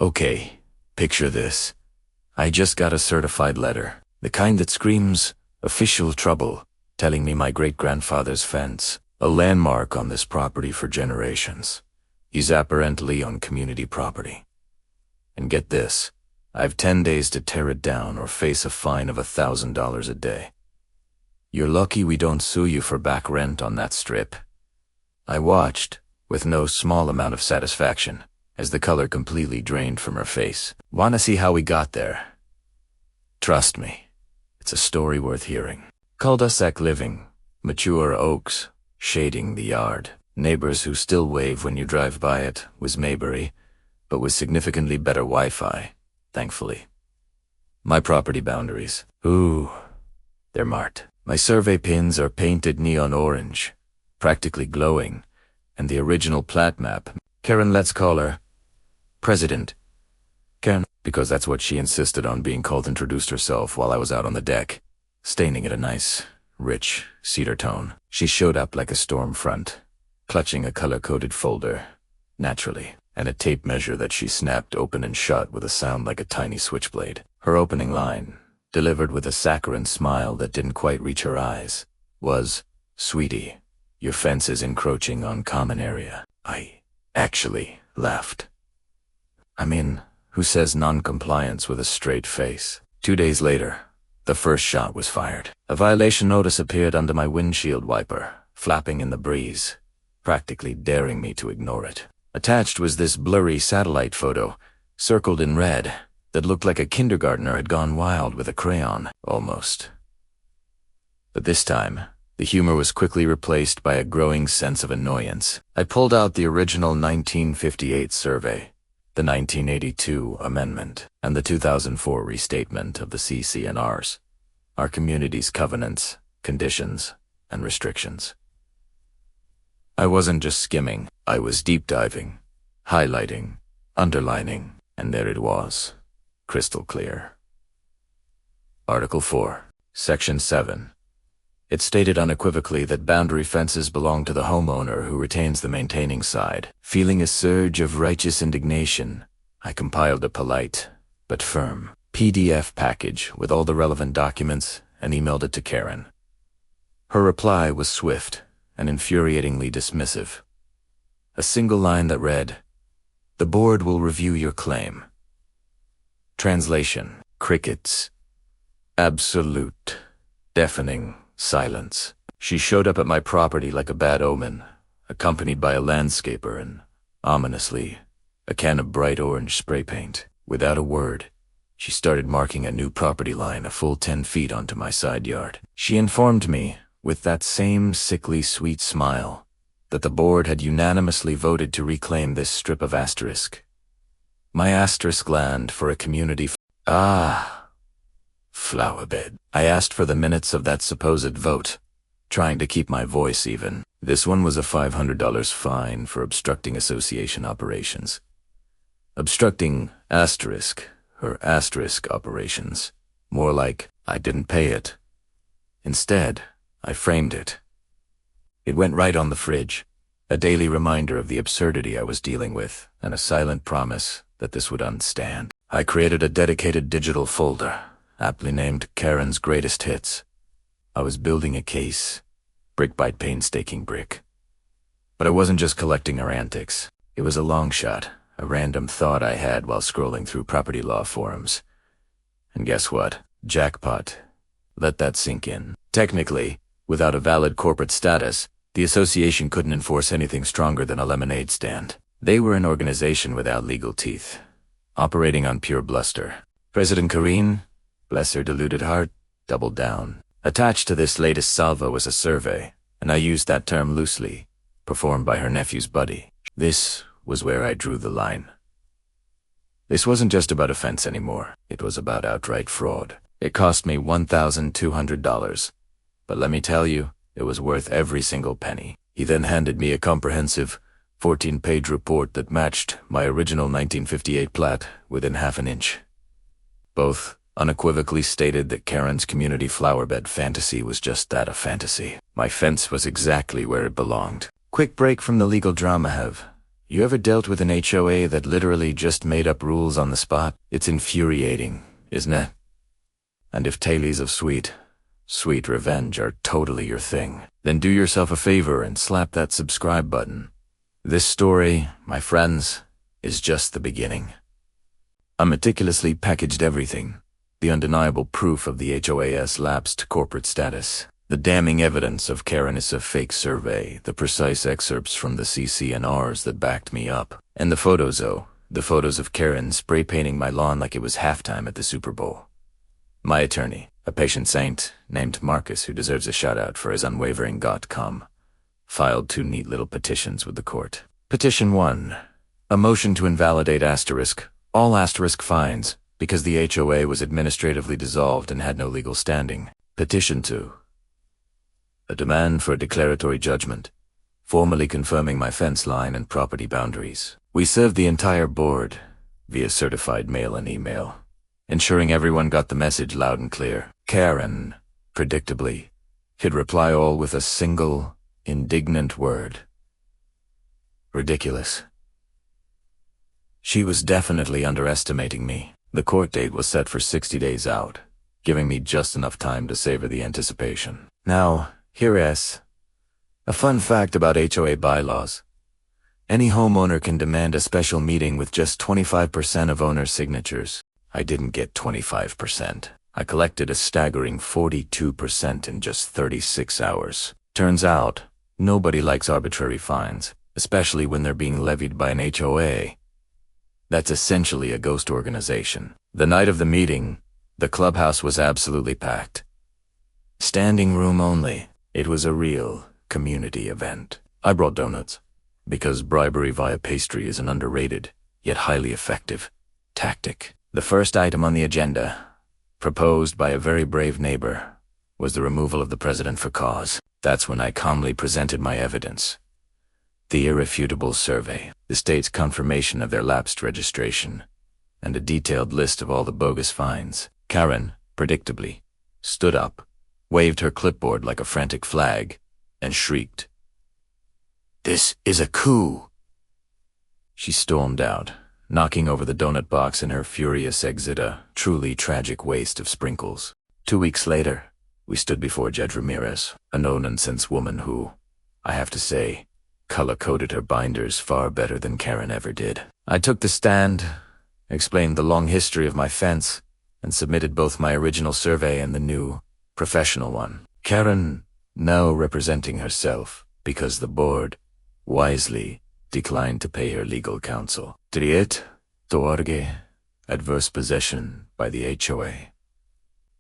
Okay, picture this. I just got a certified letter, the kind that screams, official trouble, telling me my great-grandfather's fence, a landmark on this property for generations. He's apparently on community property. And get this, I've 10 days to tear it down or face a fine of $1,000 a day. You're lucky we don't sue you for back rent on that strip. I watched, with no small amount of satisfaction, as the color completely drained from her face. Wanna see how we got there? Trust me, it's a story worth hearing. Cul-de-sac living, mature oaks, shading the yard, neighbors who still wave when you drive by it, was Maybury, but with significantly better Wi-Fi, thankfully. My property boundaries, ooh, they're marked. My survey pins are painted neon orange, practically glowing, and the original plat map, Karen, let's call her President Karen, because that's what she insisted on being called, introduced herself while I was out on the deck, staining it a nice, rich cedar tone. She showed up like a storm front, clutching a color-coded folder, naturally, and a tape measure that she snapped open and shut with a sound like a tiny switchblade. Her opening line, delivered with a saccharine smile that didn't quite reach her eyes, was, "Sweetie, your fence is encroaching on common area." I actually laughed. I mean, who says non-compliance with a straight face? 2 days later, the first shot was fired. A violation notice appeared under my windshield wiper, flapping in the breeze, practically daring me to ignore it. Attached was this blurry satellite photo, circled in red, that looked like a kindergartner had gone wild with a crayon, almost. But this time, the humor was quickly replaced by a growing sense of annoyance. I pulled out the original 1958 survey, the 1982 amendment, and the 2004 restatement of the CC&Rs, our community's covenants, conditions, and restrictions. I wasn't just skimming, I was deep diving, highlighting, underlining, and there it was, crystal clear. Article 4, Section 7. It stated unequivocally that boundary fences belong to the homeowner who retains the maintaining side. Feeling a surge of righteous indignation, I compiled a polite, but firm, PDF package with all the relevant documents and emailed it to Karen. Her reply was swift and infuriatingly dismissive. A single line that read, "The board will review your claim." Translation: crickets. Absolute, deafening silence. She showed up at my property like a bad omen, accompanied by a landscaper and, ominously, a can of bright orange spray paint. Without a word, she started marking a new property line a full 10 feet onto my side yard. She informed me, with that same sickly sweet smile, that the board had unanimously voted to reclaim this strip of asterisk. My asterisk land for a community flower bed. I asked for the minutes of that supposed vote, trying to keep my voice even. This one was a $500 fine for obstructing association operations. Obstructing her asterisk operations. More like, I didn't pay it. Instead, I framed it. It went right on the fridge, a daily reminder of the absurdity I was dealing with, and a silent promise that this would unstand. I created a dedicated digital folder, aptly named Karen's Greatest Hits. I was building a case, brick by painstaking brick. But I wasn't just collecting her antics. It was a long shot, a random thought I had while scrolling through property law forums. And guess what? Jackpot. Let that sink in. Technically, without a valid corporate status, the association couldn't enforce anything stronger than a lemonade stand. They were an organization without legal teeth, operating on pure bluster. President Karen, bless her deluded heart, doubled down. Attached to this latest salvo was a survey, and I used that term loosely, performed by her nephew's buddy. This was where I drew the line. This wasn't just about offense anymore. It was about outright fraud. It cost me $1,200, but let me tell you, it was worth every single penny. He then handed me a comprehensive 14-page report that matched my original 1958 plat within half an inch. Both unequivocally stated that Karen's community flowerbed fantasy was just that, a fantasy. My fence was exactly where it belonged. Quick break from the legal drama, have You ever dealt with an HOA that literally just made up rules on the spot? It's infuriating, isn't it? And if tales of sweet revenge are totally your thing, then do yourself a favor and slap that subscribe button. This story, my friends, is just the beginning. I meticulously packaged everything: the undeniable proof of the HOA's lapsed corporate status, the damning evidence of Karen's fake survey, the precise excerpts from the CCNRs that backed me up, and the photos of Karen spray painting my lawn like it was halftime at the Super Bowl. My attorney, a patient saint named Marcus who deserves a shout-out for his unwavering .com, filed 2 neat little petitions with the court. Petition 1. A motion to invalidate all asterisk fines because the HOA was administratively dissolved and had no legal standing. Petition 2. A demand for a declaratory judgment, formally confirming my fence line and property boundaries. We served the entire board via certified mail and email, ensuring everyone got the message loud and clear. Karen, predictably, could reply all with a single, indignant word: ridiculous. She was definitely underestimating me. The court date was set for 60 days out, giving me just enough time to savor the anticipation. Now, here is a fun fact about HOA bylaws. Any homeowner can demand a special meeting with just 25% of owner signatures. I didn't get 25%. I collected a staggering 42% in just 36 hours. Turns out, nobody likes arbitrary fines, especially when they're being levied by an HOA. That's essentially a ghost organization. The night of the meeting, the clubhouse was absolutely packed. Standing room only. It was a real community event. I brought donuts, because bribery via pastry is an underrated, yet highly effective, tactic. The first item on the agenda, proposed by a very brave neighbor, was the removal of the president for cause. That's when I calmly presented my evidence. The irrefutable survey, the state's confirmation of their lapsed registration, and a detailed list of all the bogus fines. Karen, predictably, stood up, waved her clipboard like a frantic flag, and shrieked, "This is a coup!" She stormed out, knocking over the donut box in her furious exit, a truly tragic waste of sprinkles. 2 weeks later, we stood before Judge Ramirez, a no-nonsense woman who, I have to say, color-coded her binders far better than Karen ever did. I took the stand, explained the long history of my fence, and submitted both my original survey and the new, professional one. Karen, now representing herself, because the board, wisely, declined to pay her legal counsel. Triet, Torge, adverse possession by the HOA.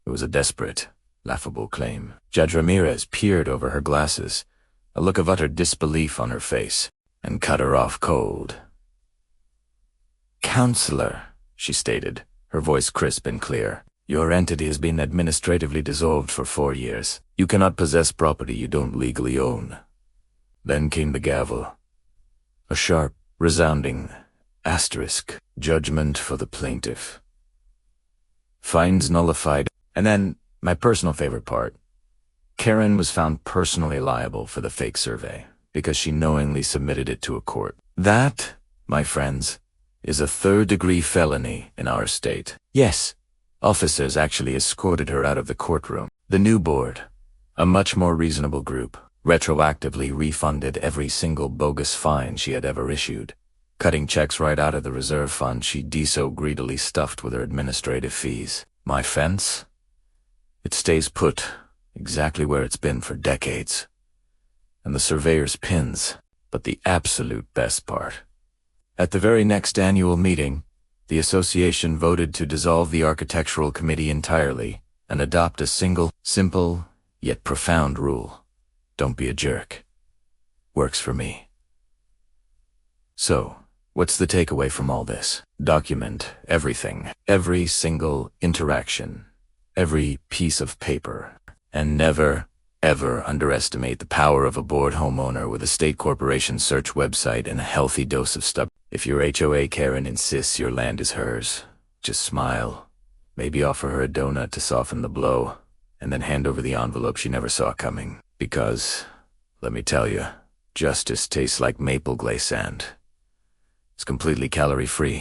It was a desperate, laughable claim. Judge Ramirez peered over her glasses, a look of utter disbelief on her face, and cut her off cold. "Counselor," she stated, her voice crisp and clear, "your entity has been administratively dissolved for 4 years. You cannot possess property you don't legally own." Then came the gavel. A sharp, resounding asterisk. Judgment for the plaintiff. Fines nullified. And then, my personal favorite part. Karen was found personally liable for the fake survey because she knowingly submitted it to a court. That, my friends, is a third-degree felony in our state. Yes, officers actually escorted her out of the courtroom. The new board, a much more reasonable group, retroactively refunded every single bogus fine she had ever issued, cutting checks right out of the reserve fund she'd so greedily stuffed with her administrative fees. My fence? It stays put exactly where it's been for decades. And the surveyor's pins, but the absolute best part. At the very next annual meeting, the association voted to dissolve the architectural committee entirely and adopt a single, simple, yet profound rule. Don't be a jerk. Works for me. So, what's the takeaway from all this? Document everything, every single interaction, every piece of paper, and never, ever underestimate the power of a bored homeowner with a state corporation search website and a healthy dose of stubbornness. If your HOA Karen insists your land is hers, just smile, maybe offer her a donut to soften the blow, and then hand over the envelope she never saw coming. Because, let me tell you, justice tastes like maple glazed sand. It's completely calorie-free.